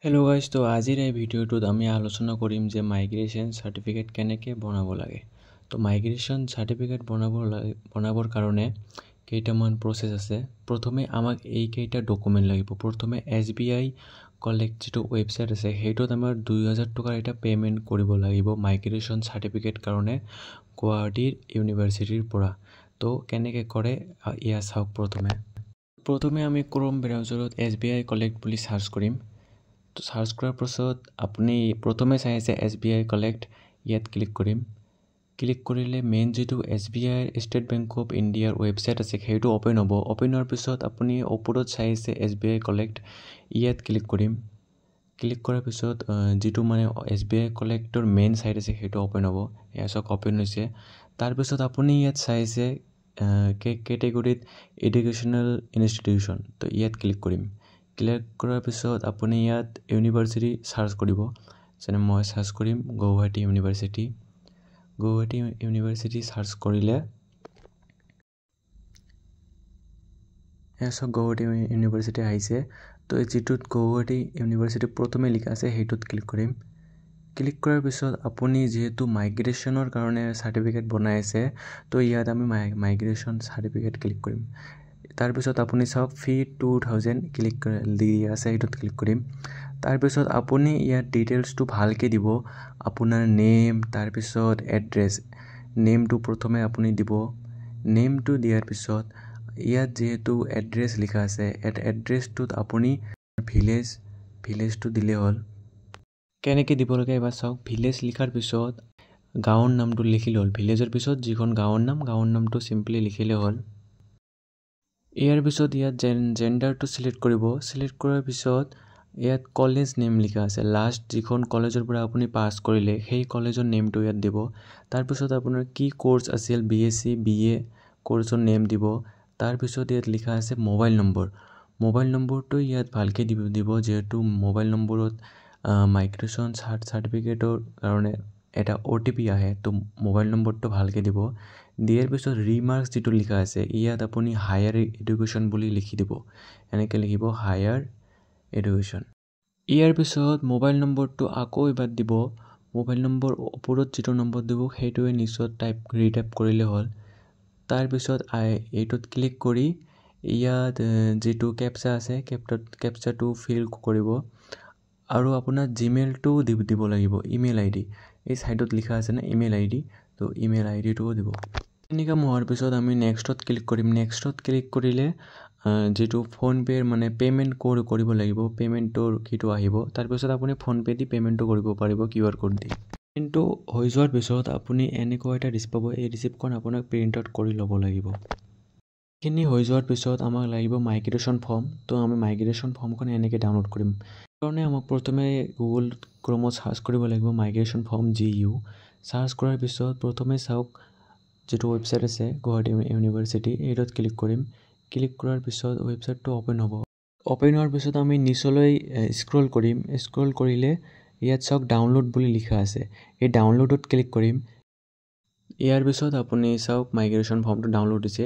Hello' guys, তো আজিৰ এই ভিডিঅ'টোত আমি আলোচনা কৰিম যে মাইগ্ৰেশ্যন চাৰ্টিফিকেট কেনেকৈ বনাব লাগে। তো মাইগ্ৰেশ্যন চাৰ্টিফিকেট বনাবৰ কাৰণে কেইটামান প্ৰচেছ আছে। প্ৰথমে আমাক এইকেইটা ডকুমেণ্ট লাগিব। প্ৰথমে SBI কালেক্ট যিটো ৱেবছাইট আছে সেইটোত আমাৰ 2000 টকাৰ এটা পে'মেণ্ট কৰিব লাগিব মাইগ্ৰেশ্যন চাৰ্টিফিকেট কাৰণে গুৱাহাটীৰ ইউনিভাৰ্চিটিৰ পৰা। তো কেনেকৈ কৰে এয়া চাওক। প্ৰথমে আমি ক্ৰ'ম ব্ৰাউজাৰত SBI কালেক্ট বুলি চাৰ্চ কৰিম। তো চাৰ্চ কৰাৰ পাছত আপুনি প্ৰথমে চাই আছে SBI কালেক্ট, ইয়াত ক্লিক কৰিম। ক্লিক কৰিলে মেইন যিটো SBI ষ্টেট বেংক অফ ইণ্ডিয়াৰ ৱেবছাইট আছে সেইটো অ'পেন হ'ব। অ'পেন হোৱাৰ পিছত আপুনি ওপৰত চাই আছে SBI কালেক্ট, ইয়াত ক্লিক কৰিম। ক্লিক কৰাৰ পিছত যিটো মানে SBI কালেক্টৰ মেইন চাইট আছে সেইটো অ'পেন হ'ব। এয়া চাওক অ'পেন হৈছে। তাৰপিছত আপুনি ইয়াত চাই আছে কেটেগৰীত এডুকেশ্যনেল ইনষ্টিটিউশ্যন, তো ইয়াত ক্লিক কৰিম। ক্লিক কৰাৰ পিছত আপুনি ইয়াত ইউনিভাৰ্চিটি চাৰ্চ কৰিব। যেনে মই চাৰ্চ কৰিম Guwahati university. Guwahati university search কৰিলে চব গুৱাহাটী ইউনিভাৰ্চিটি আহিছে। তো যিটোত গুৱাহাটী ইউনিভাৰ্চিটি প্ৰথমে লিখা আছে সেইটোত ক্লিক কৰিম। ক্লিক কৰাৰ পিছত আপুনি যিহেতু মাইগ্ৰেশ্যনৰ কাৰণে চাৰ্টিফিকেট বনাই আছে, তো ইয়াত আমি মাইগ্ৰেশ্যন চাৰ্টিফিকেট ক্লিক কৰিম। তাৰপিছত আপুনি চাওক ফি 2000 ক্লিক দি আছে, সেইটোত ক্লিক কৰিম। তাৰপিছত আপুনি ইয়াত ডিটেইলছটো ভালকৈ দিব, আপোনাৰ নেম, তাৰপিছত এড্ৰেছ। নেমটো প্ৰথমে আপুনি দিব। নেমটো দিয়াৰ পিছত ইয়াত যিহেতু এড্ৰেছ লিখা আছে, এড্ৰেছটোত আপুনি ভিলেজটো দিলে হ'ল। কেনেকৈ দিব লাগে এবাৰ চাওক। ভিলেজ লিখাৰ পিছত গাঁৱৰ নামটো লিখিলে হ'ল। ভিলেজৰ পিছত যিখন গাঁৱৰ নামটো চিম্পলি লিখিলে হ'ল। ইয়াৰ পিছত ইয়াত জেণ্ডাৰটো ছিলেক্ট কৰিব। ছিলেক্ট কৰাৰ পিছত ইয়াত কলেজ নেম লিখা আছে, লাষ্ট যিখন কলেজৰ পৰা আপুনি পাছ কৰিলে সেই কলেজৰ নেমটো ইয়াত দিব। তাৰপিছত আপোনাৰ কি ক'ৰ্ছ আছিল, BSc BA ক'ৰ্ছৰ নেম দিব। তাৰপিছত ইয়াত লিখা আছে মোবাইল নম্বৰ। মোবাইল নম্বৰটো ইয়াত ভালকৈ দিব, যিহেতু মোবাইল নম্বৰত মাইগ্ৰেশ্যন চাৰ্টিফিকেটৰ কাৰণে এটা OTP আহে। তো মোবাইল নম্বৰটো ভালকৈ দিব। দিয়াৰ পিছত ৰিমাৰ্কছ যিটো লিখা আছে ইয়াত আপুনি হায়াৰ এডুকেশ্যন বুলি লিখি দিব। এনেকৈ লিখিব হায়াৰ এডুকেশ্যন। ইয়াৰ পিছত মোবাইল নম্বৰটো আকৌ এবাৰ দিব। মোবাইল নম্বৰ ওপৰত যিটো নম্বৰ দিব সেইটোৱে নিচত ৰিটাইপ কৰিলে হ'ল। তাৰপিছত এইটোত ক্লিক কৰি ইয়াত যিটো কেপচা আছে কেপচাটো ফিল কৰিব আৰু আপোনাৰ জিমেইলটো দিব লাগিব, ইমেইল ID। এই ছাইডত লিখা আছে না ইমেইল ID, তো ইমেইল IDটোও দিব। এনেকুৱা হোৱাৰ পিছত আমি নেক্সটত ক্লিক কৰিম। নেক্সটত ক্লিক কৰিলে যিটো ফোনপে'ৰ মানে পে'মেণ্ট কৰিব লাগিব, পে'মেণ্টৰ কিটো আহিব। তাৰপিছত আপুনি ফোনপে' দি পে'মেণ্টটো কৰিব পাৰিব QR কোড দি। কিন্তু হৈ যোৱাৰ পিছত আপুনি এনেকুৱা এটা ৰিচিপ্ট পাব। এই ৰিচিপ্টখন আপোনাক প্ৰিণ্ট আউট কৰি ল'ব লাগিব। এইখিনি হৈ যোৱাৰ পিছত আমাক লাগিব মাইগ্ৰেশ্যন ফৰ্ম। তো আমি মাইগ্ৰেশ্যন ফৰ্মখন এনেকৈ ডাউনলোড কৰিম। সেইকাৰণে আমাক প্ৰথমে গুগল ক্ৰমত চাৰ্চ কৰিব লাগিব মাইগ্ৰেশ্যন ফৰ্ম GU। চাৰ্চ কৰাৰ পিছত প্ৰথমে চাওক যিটো ৱেবছাইট আছে গুৱাহাটী ইউনিভাৰ্চিটি, এইটোত ক্লিক কৰিম। ক্লিক কৰাৰ পিছত ৱেবছাইটটো অ'পেন হ'ব। অ'পেন হোৱাৰ পিছত আমি নিচলৈ স্ক্ৰল কৰিম। স্ক্ৰল কৰিলে ইয়াত চাওক ডাউনলোড বুলি লিখা আছে, এই ডাউনলোডত ক্লিক কৰিম। ইয়াৰ পিছত আপুনি চাওক মাইগ্ৰেশ্যন ফৰ্মটো ডাউনলোড হৈছে।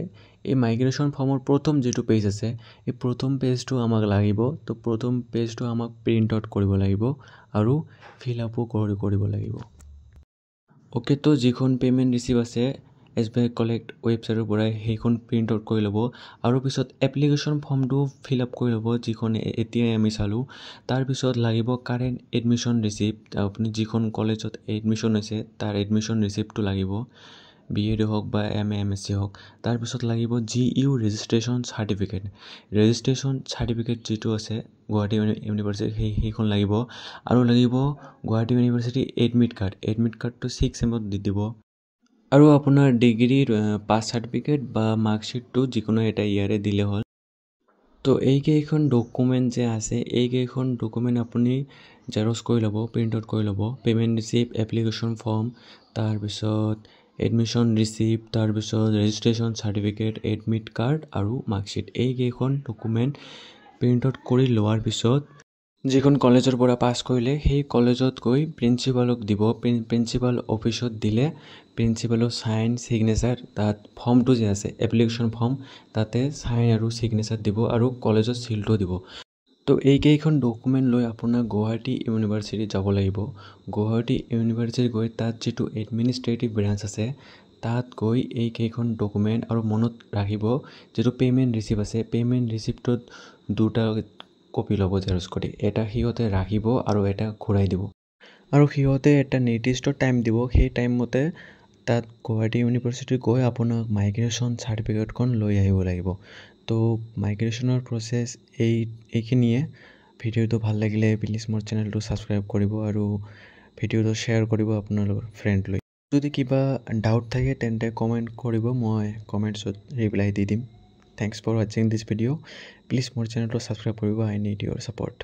এই মাইগ্ৰেশ্যন ফৰ্মৰ প্ৰথম যিটো পেজ আছে এই প্ৰথম পেজটো আমাক লাগিব। তো প্ৰথম পেজটো আমাক প্ৰিণ্ট আউট কৰিব লাগিব আৰু ফিল আপো কৰিব লাগিব। অ'কে, তো যিখন পে'মেণ্ট ৰিচিপ্ট আছে SBI কালেক্ট ৱেবছাইটৰ পৰাই সেইখন প্ৰিণ্ট আউট কৰি ল'ব আৰু পিছত এপ্লিকেশ্যন ফৰ্মটো ফিল আপ কৰি ল'ব, যিখন এতিয়াই আমি চালোঁ। তাৰপিছত লাগিব কাৰেণ্ট এডমিশ্যন ৰিচিপ্ট। আপুনি যিখন কলেজত এডমিশ্যন হৈছে তাৰ এডমিশ্যন ৰিচিপ্টটো লাগিব, BEd হওক বা MA MSc হওক। তাৰপিছত লাগিব GU registration certificate. Registration certificate যিটো আছে গুৱাহাটী ইউনিভাৰ্চিটি সেইখন লাগিব আৰু লাগিব গুৱাহাটী ইউনিভাৰ্চিটি এডমিট কাৰ্ডটো 6 চেমত দি দিব আৰু আপোনাৰ ডিগ্ৰীৰ পাছ চাৰ্টিফিকেট বা মাৰ্কশ্বিটটো যিকোনো এটা ইয়াৰে দিলে হ'ল। তো এইকেইখন ডকুমেণ্ট যে আছে এইকেইখন ডকুমেণ্ট আপুনি জেৰক্স কৰি ল'ব, প্ৰিণ্ট আউট কৰি ল'ব। পে'মেণ্ট ৰিচিপ্ট, এপ্লিকেশ্যন ফৰ্ম, তাৰপিছত এডমিশ্যন ৰিচিপ্ট, তাৰপিছত ৰেজিষ্ট্ৰেশ্যন চাৰ্টিফিকেট, এডমিট কাৰ্ড আৰু মাৰ্কশ্বিট। এইকেইখন ডকুমেণ্ট প্ৰিণ্ট আউট কৰি লোৱাৰ পিছত যিখন কলেজৰ পৰা পাছ কৰিলে সেই কলেজত গৈ প্ৰিন্সিপালক দিব। প্ৰিন্সিপাল অফিচত দিলে প্ৰিন্সিপালৰ চাইন ছিগনেচাৰ, তাত ফৰ্মটো যে আছে এপ্লিকেশ্যন ফৰ্ম তাতে চাইন আৰু ছিগনেচাৰ দিব আৰু কলেজত চিলটো দিব। তো এইকেইখন ডকুমেণ্ট লৈ আপোনাৰ গুৱাহাটী ইউনিভাৰ্চিটিত যাব লাগিব। গুৱাহাটী ইউনিভাৰ্চিটিত গৈ তাত যিটো এডমিনিষ্ট্ৰেটিভ ব্ৰাঞ্চ আছে তাত গৈ এইকেইখন ডকুমেণ্ট আৰু মনত ৰাখিব যিটো পে'মেণ্ট ৰিচিপ্ট আছে পে'মেণ্ট ৰিচিপ্টটোত দুটা কপি ল'ব জেৰক্স কৰি, এটা সিহঁতে ৰাখিব আৰু এটা ঘূৰাই দিব। আৰু সিহঁতে এটা নিৰ্দিষ্ট টাইম দিব, সেই টাইমমতে তাত গুৱাহাটী ইউনিভাৰ্চিটিত গৈ আপোনাক মাইগ্ৰেশ্যন চাৰ্টিফিকেটখন লৈ আহিব লাগিব। তো মাইগ্ৰেশ্যনৰ প্ৰচেছ এইখিনিয়ে। ভিডিঅ'টো ভাল লাগিলে প্লিজ মোৰ চেনেলটো ছাবস্ক্ৰাইব কৰিব আৰু ভিডিঅ'টো শ্বেয়াৰ কৰিব আপোনালোকৰ ফ্ৰেণ্ডলৈ। যদি কিবা ডাউট থাকে তেন্তে কমেণ্ট কৰিব, মই কমেণ্টছত ৰিপ্লাই দি দিম। থেংকছ ফৰ ৱাচিং দিছ ভিডিঅ'। প্লিজ মোৰ চেনেলটো ছাবস্ক্ৰাইব কৰিব। আই নিড ইউৰ ছাপৰ্ট।